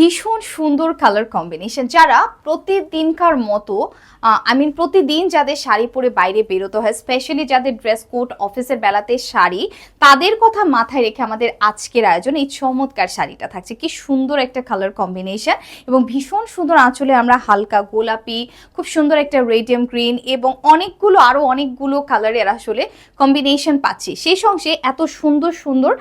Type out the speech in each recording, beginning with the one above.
ভীষণ সুন্দর colour combination. যারা প্রতিদিনকার মতো প্রতিদিন যাদের শাড়ি পরে বাইরে বেরোতে হয়, স্পেশালি যাদের ড্রেস কোড অফিসের বেলাতে শাড়ি, তাদের কথা মাথায় রেখে আমাদের আজকের আয়োজন এই চমৎকার শাড়িটা থাকছে। কি সুন্দর একটা কালার কম্বিনেশন এবং ভীষণ সুন্দর আঁচলে আমরা হালকা গোলাপি, খুব সুন্দর একটা রেডিয়াম গ্রিন এবং আরো অনেকগুলো কালারের আসলে কম্বিনেশন পাচ্ছি। সেই সঙ্গে এত সুন্দর সুন্দর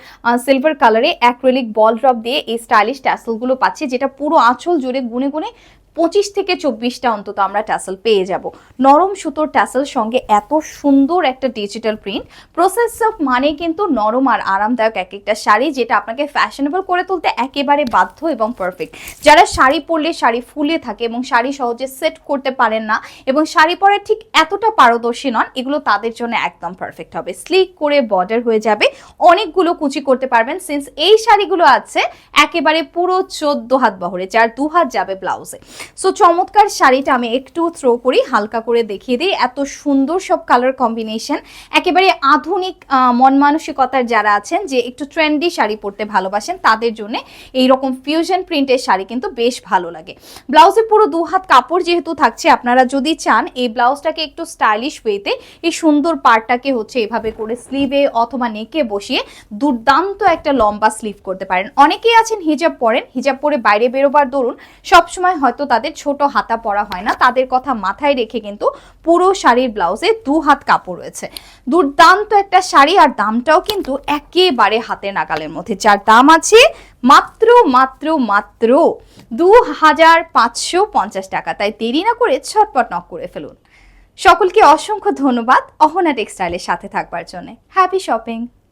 সিলভার কালারে অ্যাক্রিলিক বল ড্রপ দিয়ে এই স্টাইলিশ ট্যাসেলগুলো পাচ্ছি, যেটা পুরো আঁচল জুড়ে গুনে গুনে 25 থেকে 24টা অন্তত আমরা ট্যাসেল পেয়ে যাব। নরম সুতোর ট্যাসেল সঙ্গে এত সুন্দর একটা ডিজিটাল প্রিন্ট। প্রসেস অফ মানে কিন্তু নরম আর আরামদায়ক এক একটা শাড়ি, যেটা আপনাকে ফ্যাশনেবল করে তুলতে একেবারে বাধ্য এবং পারফেক্ট। যারা শাড়ি পরলে শাড়ি ফুলে থাকে এবং শাড়ি সহজে সেট করতে পারেন না এবং শাড়ি পরে ঠিক এতটা পারদর্শী নন, এগুলো তাদের জন্য একদম পারফেক্ট হবে। স্লিক করে বর্ডার হয়ে যাবে, অনেকগুলো কুচি করতে পারবেন, সিন্স এই শাড়িগুলো আছে একেবারে পুরো 14 হাত বহরে, যার 2 হাত যাবে ব্লাউজে। সো চমৎকার শাড়িটা আমি একটু থ্রো করি, হালকা করে দেখিয়ে দিই। এত সুন্দর সব কালার কম্বিনেশন, একেবারে আধুনিক মন মানসিকতার যারা আছেন যে একটু ট্রেন্ডি শাড়ি পরতে ভালোবাসেন, তাদের জন্য এইরকম ফিউশন প্রিন্টের শাড়ি কিন্তু বেশ ভালো লাগে। ব্লাউজে পুরো 2 হাত কাপড় যেহেতু থাকছে, আপনারা যদি চান এই ব্লাউজটাকে একটু স্টাইলিশ ওয়েতে এই সুন্দর পার্টটাকে এভাবে করে স্লিভে অথবা নেকে বসিয়ে দুর্দান্ত একটা লম্বা স্লিভ করতে পারেন। অনেকেই আছেন হিজাব পরেন, হিজাব পরে বাইরে বেরোবার দরুন সবসময় হয়তো তাদের ছোট হাতা পরা হয় না, তাদের কথা মাথায় রেখে কিন্তু পুরো শাড়ির ব্লাউজে 2 হাত কাপড় রয়েছে। দুর্দান্ত একটা শাড়ি, আর দামটাও কিন্তু একেবারে হাতের নাগালের মধ্যে, যার দাম আছে মাত্র মাত্র মাত্র 2550 টাকা। তাই দেরি না করে ছটপট নক করে ফেলুন। সকলকে অসংখ্য ধন্যবাদ অহনা টেক্সটাইলের সাথে থাকবার জন্য। Happy shopping.